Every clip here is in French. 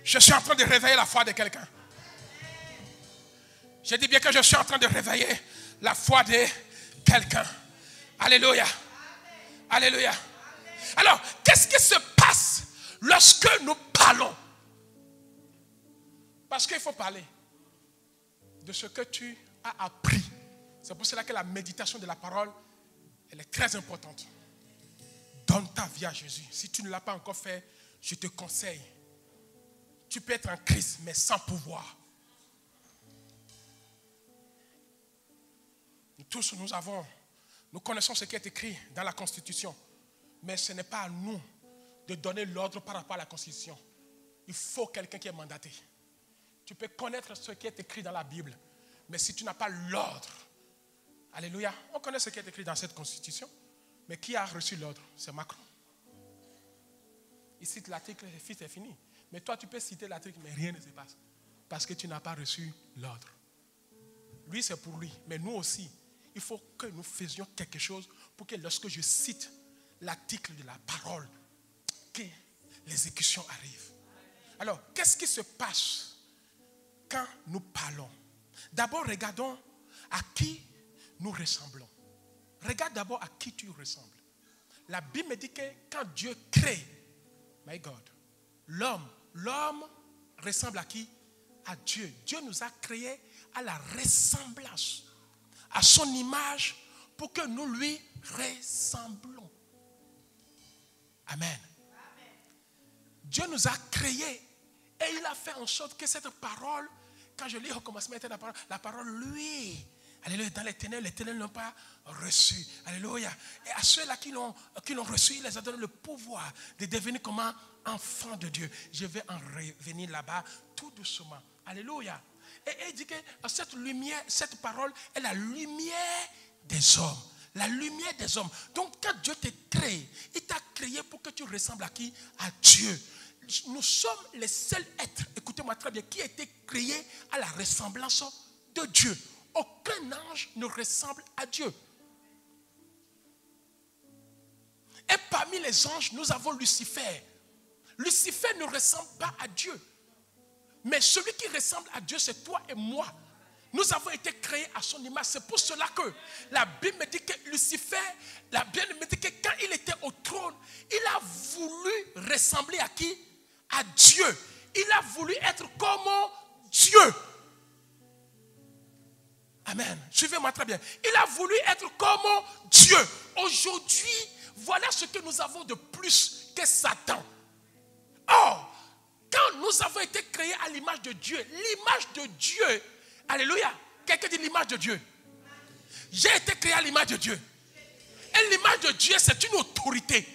Je suis en train de réveiller la foi de quelqu'un. Je dis bien que je suis en train de réveiller la foi de quelqu'un. Alléluia. Alléluia. Alors, qu'est-ce qui se passe lorsque nous parlons? Parce qu'il faut parler de ce que tu as appris. C'est pour cela que la méditation de la parole, elle est très importante. Donne ta vie à Jésus. Si tu ne l'as pas encore fait, je te conseille. Tu peux être en Christ, mais sans pouvoir. Nous tous, nous connaissons ce qui est écrit dans la Constitution. Mais ce n'est pas à nous de donner l'ordre par rapport à la Constitution. Il faut quelqu'un qui est mandaté. Tu peux connaître ce qui est écrit dans la Bible. Mais si tu n'as pas l'ordre, alléluia, on connaît ce qui est écrit dans cette Constitution. Mais qui a reçu l'ordre? C'est Macron. Il cite l'article, c'est fini. Mais toi, tu peux citer l'article, mais rien ne se passe. Parce que tu n'as pas reçu l'ordre. Lui, c'est pour lui. Mais nous aussi, il faut que nous faisions quelque chose pour que lorsque je cite l'article de la parole, que l'exécution arrive. Alors, qu'est-ce qui se passe quand nous parlons? D'abord, regardons à qui nous ressemblons. Regarde d'abord à qui tu ressembles. La Bible me dit que quand Dieu crée, my God, l'homme ressemble à qui? À Dieu. Dieu nous a créés à la ressemblance, à son image, pour que nous lui ressemblons. Amen. Dieu nous a créés et il a fait en sorte que cette parole, quand je lis au commencement, la parole lui, alléluia, dans les ténèbres n'ont pas reçu. Alléluia. Et à ceux-là qui l'ont reçu, il les a donné le pouvoir de devenir comme un enfant de Dieu. Je vais en revenir là-bas tout doucement. Alléluia. Et il dit que cette lumière, cette parole est la lumière des hommes. La lumière des hommes. Donc quand Dieu t'a créé, il t'a créé pour que tu ressembles à qui? À Dieu. Nous sommes les seuls êtres, écoutez-moi très bien, qui a été créés à la ressemblance de Dieu. Aucun ange ne ressemble à Dieu. Et parmi les anges, nous avons Lucifer. Lucifer ne ressemble pas à Dieu. Mais celui qui ressemble à Dieu, c'est toi et moi. Nous avons été créés à son image. C'est pour cela que la Bible me dit que Lucifer, la Bible me dit que quand il était au trône, il a voulu ressembler à qui? À Dieu. Il a voulu être comme Dieu. Amen. Suivez-moi très bien. Il a voulu être comme Dieu. Aujourd'hui, voilà ce que nous avons de plus que Satan. Or, quand nous avons été créés à l'image de Dieu, l'image de Dieu, alléluia, quelqu'un dit l'image de Dieu. J'ai été créé à l'image de Dieu. Et l'image de Dieu, c'est une autorité.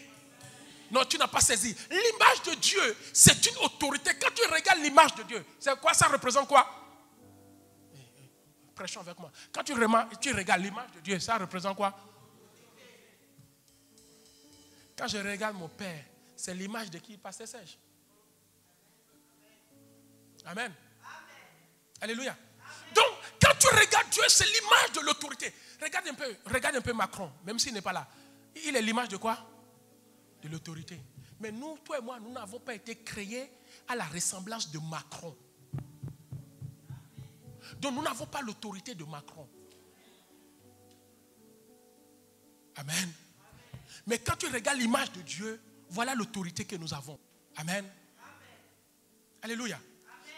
Non, tu n'as pas saisi. L'image de Dieu, c'est une autorité. Quand tu regardes l'image de Dieu, c'est quoi? Ça représente quoi? Prêchons avec moi. Quand tu regardes l'image de Dieu, ça représente quoi? Quand je regarde mon père, c'est l'image de qui? Pasteur Serge. Amen. Alléluia. Donc, quand tu regardes Dieu, c'est l'image de l'autorité. Regarde un peu Macron, même s'il n'est pas là. Il est l'image de quoi? De l'autorité. Mais nous, toi et moi, nous n'avons pas été créés à la ressemblance de Macron. Donc, nous n'avons pas l'autorité de Macron. Amen. Mais quand tu regardes l'image de Dieu, voilà l'autorité que nous avons. Amen. Alléluia.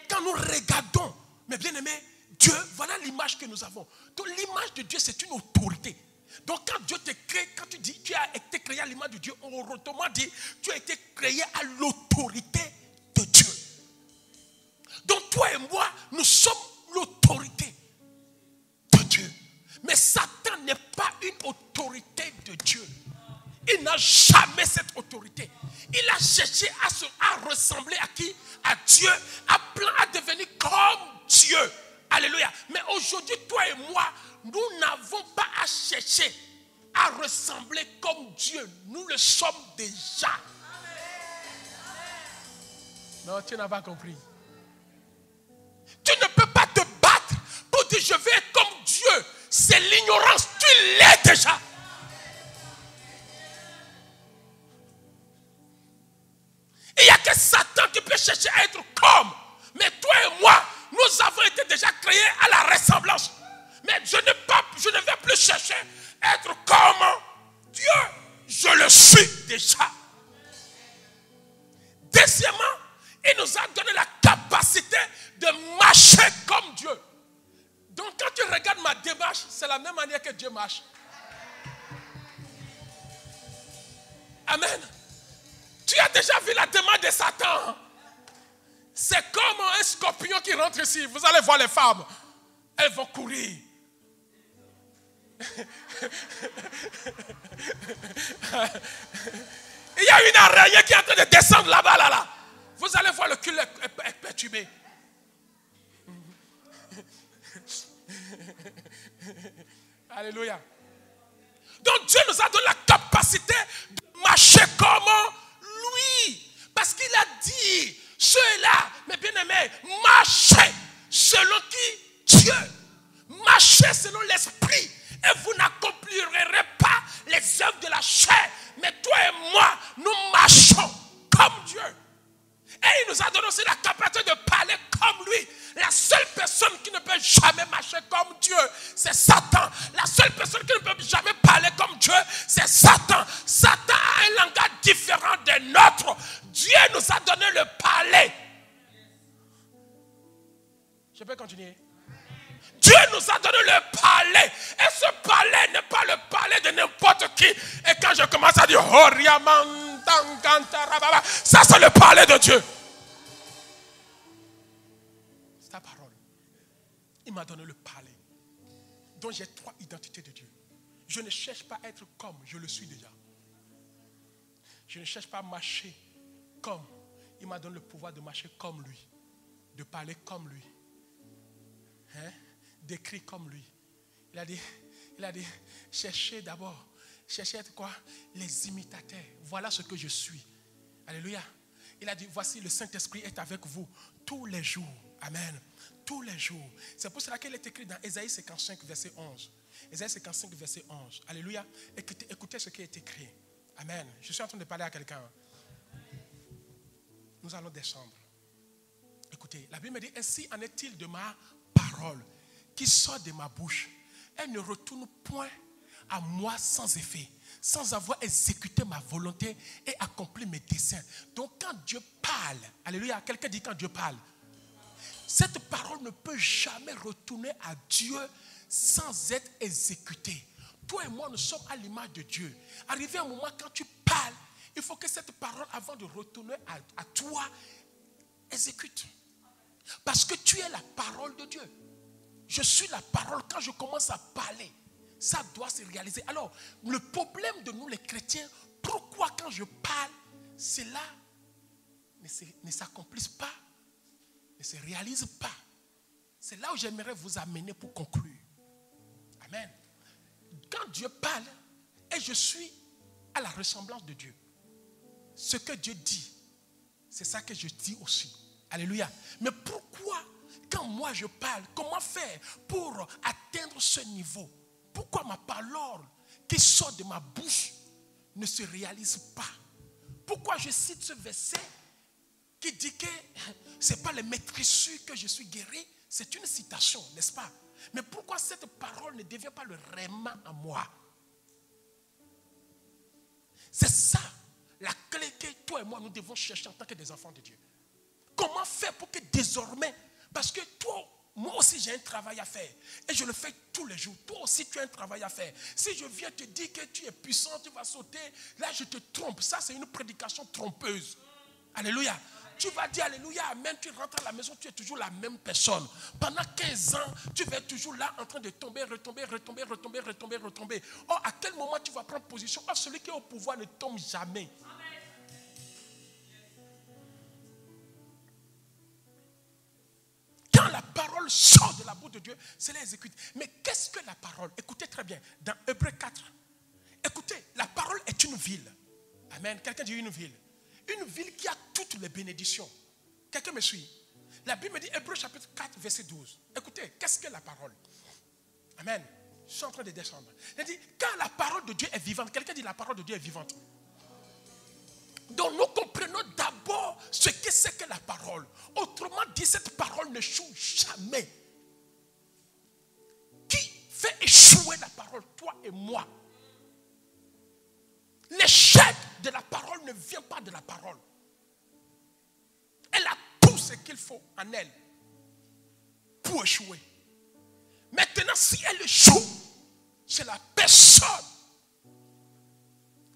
Quand nous regardons, mes bien-aimés, Dieu, voilà l'image que nous avons. Donc l'image de Dieu, c'est une autorité. Donc quand Dieu te crée, quand tu dis tu as été créé à l'image de Dieu, on autrement dit, tu as été créé à l'autorité de Dieu. Donc toi et moi, nous sommes l'autorité de Dieu. Mais Satan n'est pas une autorité de Dieu. Il n'a jamais cette autorité. Il a cherché à ressembler à qui? À Dieu, à devenir comme Dieu. Alléluia. Mais aujourd'hui, toi et moi, nous n'avons pas à chercher à ressembler comme Dieu. Nous le sommes déjà. Non, tu n'as pas compris. Tu ne peux pas te battre pour dire je vais être comme Dieu. C'est l'ignorance. Tu l'es déjà. Il n'y a que Satan qui peut chercher à être comme. Mais toi et moi, nous avons été déjà créés à la ressemblance. Mais je ne vais plus chercher à être comme Dieu. Je le suis déjà. Deuxièmement, il nous a donné la capacité de marcher comme Dieu. Donc quand tu regardes ma démarche, c'est la même manière que Dieu marche. Amen. Tu as déjà vu la démarche de Satan. C'est comme un scorpion qui rentre ici. Vous allez voir les femmes. Elles vont courir. Il y a une araignée qui est en train de descendre là-bas, là. Vous allez voir le cul est perturbé. Alléluia. Donc Dieu nous a donné la capacité de marcher comme lui. Parce qu'il a dit, ceux-là, mes bien-aimés, marchez selon qui? Dieu. Marchez selon l'esprit. Et vous n'accomplirez pas les œuvres de la chair. Mais toi et moi, nous marchons comme Dieu. Et il nous a donné aussi la capacité de parler comme lui. La seule personne qui ne peut jamais marcher comme Dieu, c'est Satan. La seule personne qui ne peut jamais parler comme Dieu, c'est Satan. Satan a un langage différent des nôtres. Dieu nous a donné le parler. Je peux continuer? Dieu nous a donné le parler. Et ce parler n'est pas le parler de n'importe qui. Et quand je commence à dire ça c'est le parler de Dieu. C'est ta parole. Il m'a donné le parler. Donc j'ai 3 identités de Dieu. Je ne cherche pas à être comme, je le suis déjà. Je ne cherche pas à marcher comme. Il m'a donné le pouvoir de marcher comme lui. De parler comme lui. Hein? D'écrire comme lui. Il a dit, cherchez d'abord. Cherchez à être quoi? Les imitateurs. Voilà ce que je suis. Alléluia. Il a dit, voici le Saint-Esprit est avec vous tous les jours. Amen. Tous les jours. C'est pour cela qu'il est écrit dans Ésaïe 55, verset 11. Ésaïe 55, verset 11. Alléluia. Écoutez ce qui est écrit. Amen. Je suis en train de parler à quelqu'un. Nous allons descendre. Écoutez, la Bible me dit, ainsi en est-il de ma parole qui sort de ma bouche. Elle ne retourne point à moi sans effet, sans avoir exécuté ma volonté et accompli mes desseins. Donc quand Dieu parle, alléluia, quelqu'un dit quand Dieu parle, cette parole ne peut jamais retourner à Dieu sans être exécutée. Toi et moi, nous sommes à l'image de Dieu. Arrivé un moment, quand tu parles, il faut que cette parole, avant de retourner à toi, exécute. Parce que tu es la parole de Dieu. Je suis la parole. Quand je commence à parler, ça doit se réaliser. Alors, le problème de nous les chrétiens, pourquoi quand je parle, cela ne s'accomplisse pas, ne se réalise pas? C'est là où j'aimerais vous amener pour conclure. Amen. Quand Dieu parle, et je suis à la ressemblance de Dieu, ce que Dieu dit, c'est ça que je dis aussi. Alléluia. Mais pourquoi, quand moi je parle, comment faire pour atteindre ce niveau? Pourquoi ma parole qui sort de ma bouche ne se réalise pas? Pourquoi je cite ce verset qui dit que ce n'est pas les maîtrisures que je suis guéri? C'est une citation, n'est-ce pas? Mais pourquoi cette parole ne devient pas le réma en moi? C'est ça la clé que toi et moi nous devons chercher en tant que des enfants de Dieu. Comment faire pour que désormais, parce que toi, moi aussi j'ai un travail à faire et je le fais tous les jours. Toi aussi tu as un travail à faire. Si je viens te dire que tu es puissant, tu vas sauter, là je te trompe. Ça c'est une prédication trompeuse. Alléluia. Tu vas dire alléluia, amen, tu rentres à la maison, tu es toujours la même personne. Pendant 15 ans, tu vas être toujours là en train de tomber, retomber. Or, à quel moment tu vas prendre position? Or, celui qui est au pouvoir ne tombe jamais. Quand la parole sort de la bouche de Dieu, c'est l'exécute. Mais qu'est-ce que la parole? Écoutez très bien, dans Hébreux 4, écoutez, la parole est une ville. Amen. Quelqu'un dit une ville. Une ville qui a toutes les bénédictions. Quelqu'un me suit? La Bible me dit, Hébreux chapitre 4, verset 12. Écoutez, qu'est-ce que la parole? Amen. Je suis en train de descendre. Il dit, quand la parole de Dieu est vivante, quelqu'un dit la parole de Dieu est vivante. Donc nous comprenons d'abord ce que c'est que la parole. Au Autrement dit, cette parole n'échoue jamais. Qui fait échouer la parole? Toi et moi. L'échec de la parole ne vient pas de la parole. Elle a tout ce qu'il faut en elle pour échouer. Maintenant, si elle échoue, c'est la personne.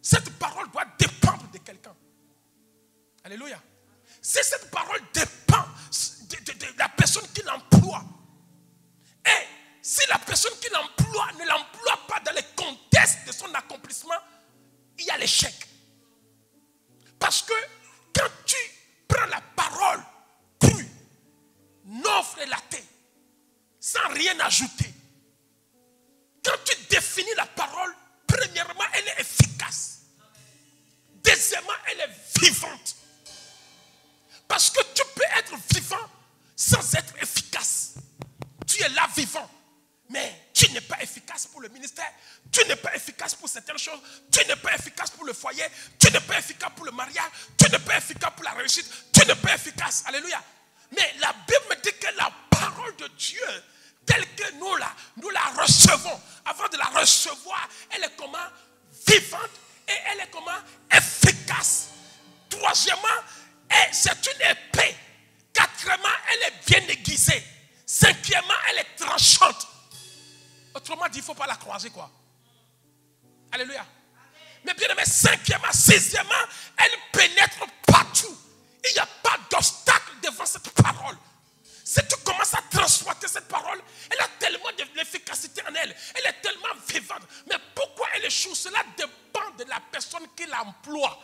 Cette parole doit dépendre de quelqu'un. Alléluia. Si cette parole dépend de la personne qui l'emploie, et si la personne qui l'emploie ne l'emploie pas dans les contextes de son accomplissement, il y a l'échec. Parce que quand tu prends la parole crue, non relatée, sans rien ajouter, quand tu définis la parole, premièrement, elle est efficace. Deuxièmement, elle est vivante. Parce que tu peux être vivant sans être efficace. Tu es là vivant, mais tu n'es pas efficace pour le ministère, tu n'es pas efficace pour certaines choses, tu n'es pas efficace pour le foyer, tu n'es pas efficace pour le mariage, tu n'es pas efficace pour la réussite, tu n'es pas efficace. Alléluia. Mais la Bible me dit que la parole de Dieu, telle que nous la recevons, avant de la recevoir, elle est comment? Vivante, et elle est comment? Efficace. Troisièmement, c'est une épée. Quatrièmement, elle est bien aiguisée. Cinquièmement, elle est tranchante. Autrement dit, il ne faut pas la croiser, quoi. Alléluia. Mais bien aimé, cinquièmement, sixièmement, elle pénètre partout. Il n'y a pas d'obstacle devant cette parole. Si tu commences à transporter cette parole, elle a tellement de l'efficacité en elle. Elle est tellement vivante. Mais pourquoi elle échoue? Cela dépend de la personne qui l'emploie.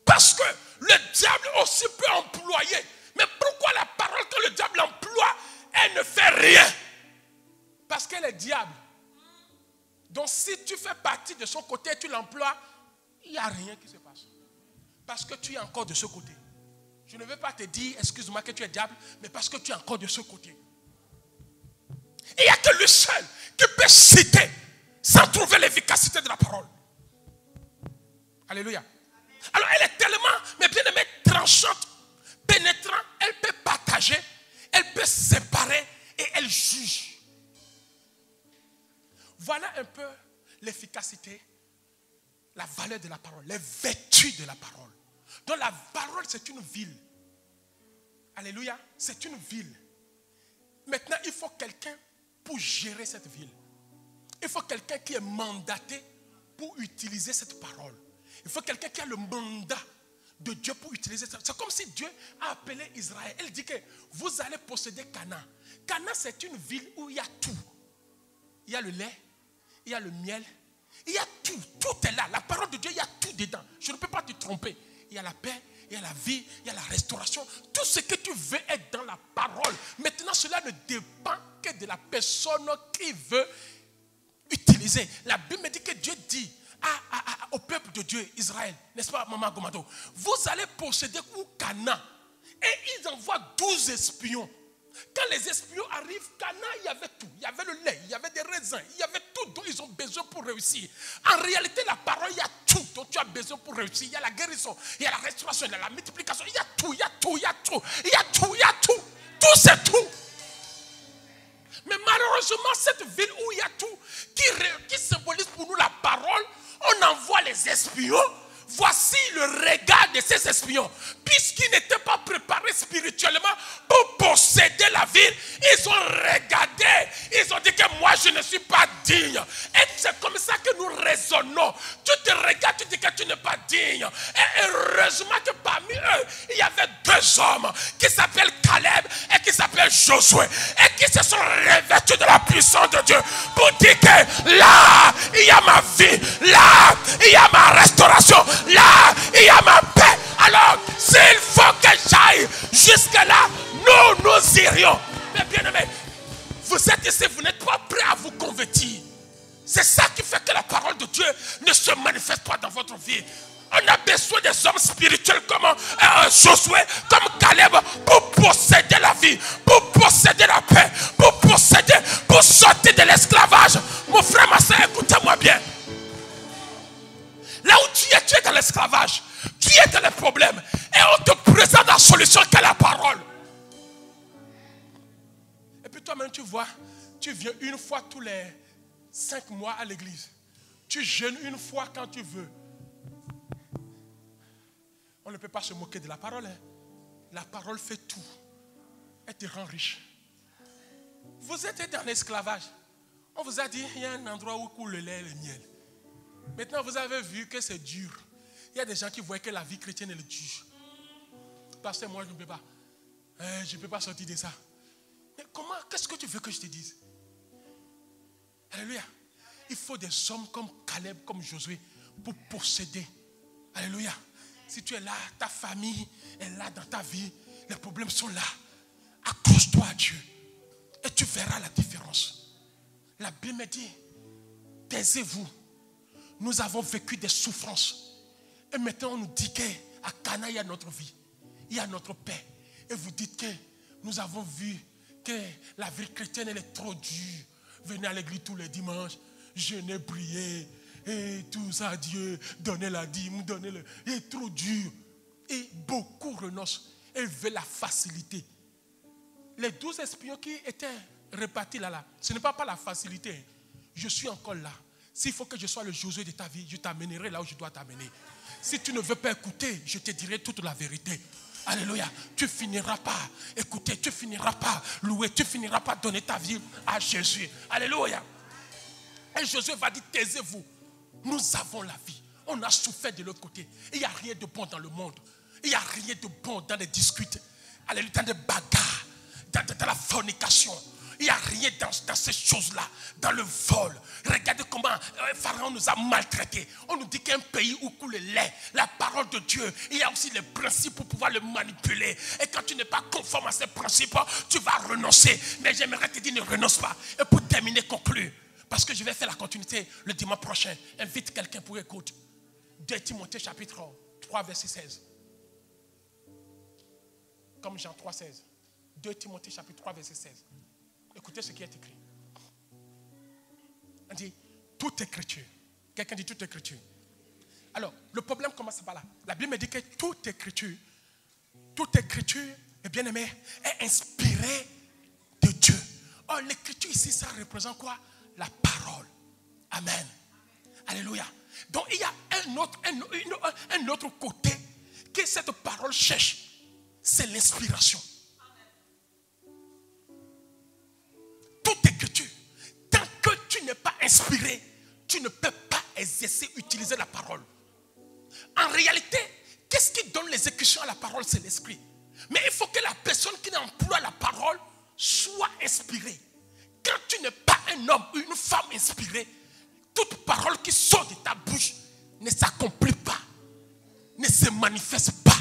Parce que le diable aussi peut employer. Mais pourquoi la parole que le diable emploie, elle ne fait rien? Parce qu'elle est diable. Donc si tu fais partie de son côté et tu l'emploies, il n'y a rien qui se passe. Parce que tu es encore de ce côté. Je ne veux pas te dire, excuse-moi, que tu es diable, mais parce que tu es encore de ce côté. Il n'y a que lui seul qui peut citer sans trouver l'efficacité de la parole. Alléluia. Alors elle est tellement, mais bien aimée, tranchante, pénétrante, elle peut partager, elle peut séparer et elle juge. Voilà un peu l'efficacité, la valeur de la parole, les vertus de la parole. Donc la parole, c'est une ville. Alléluia, c'est une ville. Maintenant, il faut quelqu'un pour gérer cette ville. Il faut quelqu'un qui est mandaté pour utiliser cette parole. Il faut quelqu'un qui a le mandat de Dieu pour utiliser ça. C'est comme si Dieu a appelé Israël. Il dit que vous allez posséder Canaan. Canaan, c'est une ville où il y a tout. Il y a le lait, il y a le miel, il y a tout. Tout est là. La parole de Dieu, il y a tout dedans. Je ne peux pas te tromper. Il y a la paix, il y a la vie, il y a la restauration. Tout ce que tu veux est dans la parole. Maintenant, cela ne dépend que de la personne qui veut utiliser. La Bible me dit que Dieu dit au peuple de Dieu, Israël, n'est-ce pas, Maman Gomado, vous allez posséder Canaan. Et ils envoient 12 espions. Quand les espions arrivent, Canaan, il y avait tout. Il y avait le lait, il y avait des raisins, il y avait tout dont ils ont besoin pour réussir. En réalité, la parole, il y a tout dont tu as besoin pour réussir. Il y a la guérison, il y a la restauration, il y a la multiplication. Il y a tout, il y a tout, il y a tout. Il y a tout, il y a tout. Tout, c'est tout. Mais malheureusement, cette ville où il y a tout, qui symbolise pour nous la parole, on envoie les espions. Voici le regard de ces espions. Puisqu'ils n'étaient pas préparés spirituellement pour posséder la ville, ils ont regardé. Ils ont dit que moi je ne suis pas digne. Et c'est comme ça que nous raisonnons. Tu te regardes, tu dis que tu n'es pas digne. Et heureusement que parmi eux, il y avait 2 hommes qui s'appellent Caleb et qui s'appellent Josué. Et qui se sont revêtus de la puissance de Dieu pour dire que là, il y a ma vie. Là, il y a ma restauration. Là, il y a ma paix. Alors, s'il faut que j'aille jusque-là, nous irions. Mais bien aimé, vous êtes ici, vous n'êtes pas prêts à vous convertir. C'est ça qui fait que la parole de Dieu ne se manifeste pas dans votre vie. On a besoin des hommes spirituels comme Josué, comme Caleb, pour posséder la vie, pour posséder la paix, pour sortir de l'esclavage. Mon frère, ma soeur, écoutez-moi bien. Là où tu es tu es dans l'esclavage, tu es dans les problèmes, et on te présente la solution qu'est la parole. Et puis toi-même, tu vois, tu viens une fois tous les 5 mois à l'église. Tu jeûnes une fois quand tu veux. On ne peut pas se moquer de la parole. Hein. La parole fait tout. Elle te rend riche. Vous êtes dans l'esclavage. On vous a dit, il y a un endroit où coule le lait et le miel. Maintenant, vous avez vu que c'est dur. Il y a des gens qui voient que la vie chrétienne est dure. Parce que moi, je ne peux pas. Je ne peux pas sortir de ça. Mais comment, qu'est-ce que tu veux que je te dise? Alléluia. Il faut des hommes comme Caleb, comme Josué, pour posséder. Alléluia. Si tu es là, ta famille est là dans ta vie, les problèmes sont là. Accroche-toi à Dieu et tu verras la différence. La Bible me dit, taisez-vous. Nous avons vécu des souffrances. Et maintenant on nous dit qu'à Cana, il y a notre vie. Il y a notre paix. Et vous dites que nous avons vu que la vie chrétienne elle est trop dure. Venez à l'église tous les dimanches. Jeûnez, priez. Et tout ça, Dieu, donnez la dîme, donnez-le. Il est trop dur. Et beaucoup renoncent et veulent la facilité. Les 12 espions qui étaient répartis là, ce n'est pas la facilité. Je suis encore là. S'il faut que je sois le Josué de ta vie, je t'amènerai là où je dois t'amener. Si tu ne veux pas écouter, je te dirai toute la vérité. Alléluia. Tu finiras par écouter, tu finiras par louer, tu finiras par donner ta vie à Jésus. Alléluia. Et Josué va dire, taisez-vous. Nous avons la vie. On a souffert de l'autre côté. Il n'y a rien de bon dans le monde. Il n'y a rien de bon dans les disputes. Alléluia, dans les bagarres, dans la fornication. Il n'y a rien dans ces choses-là. Dans le vol. Regardez comment Pharaon nous a maltraités. On nous dit qu'un pays où coule le lait, la parole de Dieu, il y a aussi les principes pour pouvoir le manipuler. Et quand tu n'es pas conforme à ces principes, tu vas renoncer. Mais j'aimerais te dire, ne renonce pas. Et pour terminer, conclure. Parce que je vais faire la continuité le dimanche prochain. Invite quelqu'un pour écouter. 2 Timothée chapitre 3 verset 16. Comme Jean 3, 16. 2 Timothée chapitre 3 verset 16. Écoutez ce qui est écrit. On dit, toute écriture. Quelqu'un dit toute écriture. Alors, le problème commence par là. La Bible me dit que toute écriture, bien aimé, est inspirée de Dieu. Or, l'écriture ici, ça représente quoi? La parole. Amen. Alléluia. Donc il y a un autre côté que cette parole cherche. C'est l'inspiration. Toute écriture. Tant que tu n'es pas inspiré, tu ne peux pas exercer, utiliser la parole. En réalité, qu'est-ce qui donne l'exécution à la parole? C'est l'esprit. Mais il faut que la personne qui emploie la parole soit inspirée. Quand tu n'es pas un homme ou une femme inspirée, toute parole qui sort de ta bouche ne s'accomplit pas, ne se manifeste pas.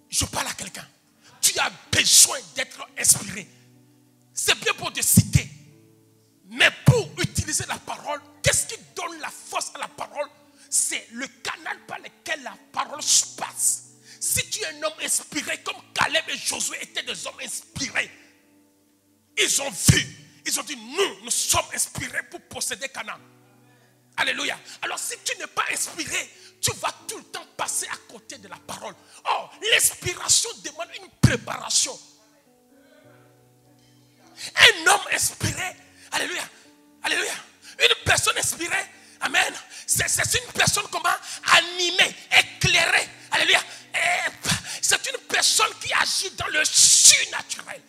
Je parle à quelqu'un. Tu as besoin d'être inspiré. C'est bien pour te citer. Mais pour utiliser la parole, qu'est-ce qui donne la force à la parole? C'est le canal par lequel la parole se passe. Si tu es un homme inspiré, comme Caleb et Josué étaient des hommes inspirés, ils ont vu, ils ont dit, nous sommes inspirés pour posséder Canaan. Alléluia. Alors si tu n'es pas inspiré, tu vas tout le temps passer à côté de la parole. Or, l'inspiration demande une préparation. Un homme inspiré, alléluia, alléluia. Une personne inspirée, amen. C'est une personne comment? Animée, éclairée, alléluia. C'est une personne qui agit dans le surnaturel.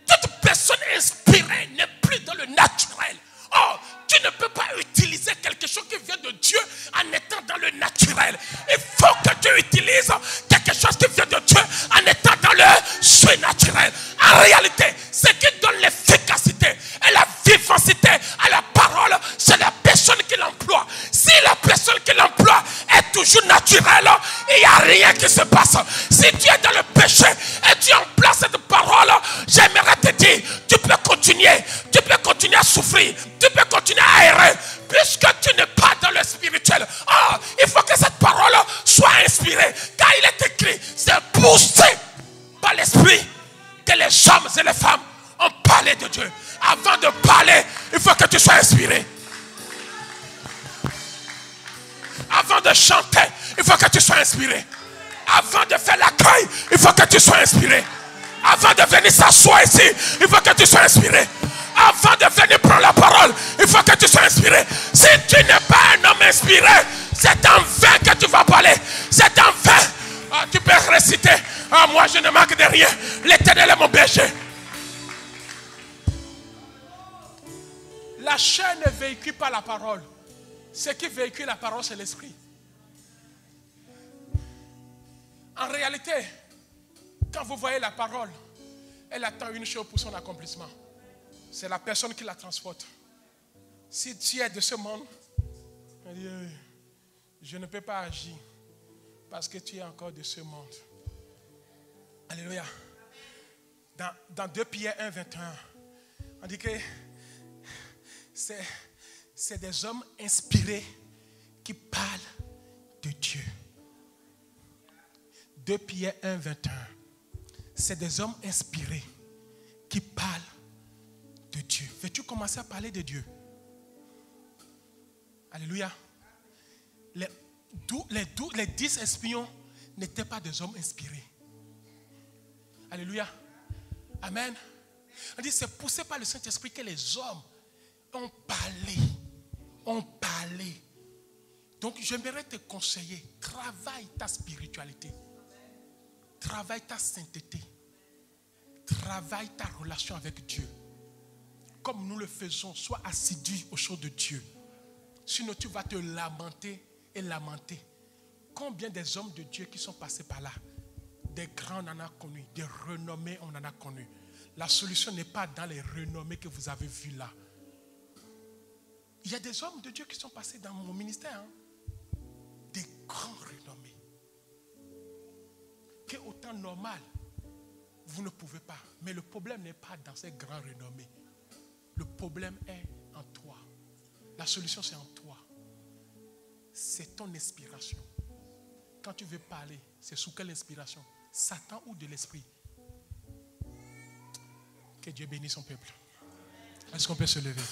Toute personne inspirée n'est plus dans le naturel. Or, tu ne peux pas utiliser quelque chose qui vient de Dieu en étant dans le naturel. Il faut que tu utilises quelque chose qui vient de Dieu en étant dans le surnaturel. En réalité, ce qui donne l'efficacité et la vivacité à la parole, c'est la personne qui l'emploie. Si la personne qui l'emploie est toujours naturelle, il n'y a rien qui se passe. Si tu es dans le péché et tu emploies cette parole, j'aimerais te dire, tu peux continuer à souffrir, tu peux continuer à errer, puisque tu n'es pas dans le spirituel. Oh, il faut que cette parole soit inspirée, car il est écrit, c'est poussé par l'esprit que les hommes et les femmes ont parlé de Dieu. Avant de parler, il faut que tu sois inspiré. chanter, il faut que tu sois inspiré. Avant de faire l'accueil, il faut que tu sois inspiré. Avant de venir s'asseoir ici, il faut que tu sois inspiré. Avant de venir prendre la parole, il faut que tu sois inspiré. Si tu n'es pas un homme inspiré, c'est en vain que tu vas parler. C'est en vain. Tu peux réciter. Moi je ne manque de rien. L'Éternel est mon berger. La chair ne véhicule pas la parole. Ce qui véhicule la parole, c'est l'esprit. En réalité, quand vous voyez la parole, elle attend une chose pour son accomplissement. C'est la personne qui la transporte. Si tu es de ce monde, elle dit, je ne peux pas agir parce que tu es encore de ce monde. Alléluia. Dans 2 Pierre 1, 21, on dit que c'est des hommes inspirés qui parlent de Dieu. 2 Pierre 1, 21. C'est des hommes inspirés qui parlent de Dieu. Veux-tu commencer à parler de Dieu? Alléluia. Les 10 espions n'étaient pas des hommes inspirés. Alléluia. Amen. On dit c'est poussé par le Saint-Esprit que les hommes ont parlé. Ont parlé. Donc j'aimerais te conseiller, travaille ta spiritualité. Travaille ta sainteté. Travaille ta relation avec Dieu. Comme nous le faisons, sois assidu aux choses de Dieu. Sinon tu vas te lamenter et lamenter. Combien des hommes de Dieu qui sont passés par là? Des grands on en a connu, des renommés on en a connu. La solution n'est pas dans les renommés que vous avez vus là. Il y a des hommes de Dieu qui sont passés dans mon ministère. Des grands renommés. Que au temps normal, vous ne pouvez pas. Mais le problème n'est pas dans ces grands renommés. Le problème est en toi. La solution c'est en toi. C'est ton inspiration. Quand tu veux parler, c'est sous quelle inspiration? Satan ou de l'esprit? Que Dieu bénisse son peuple. Est-ce qu'on peut se lever?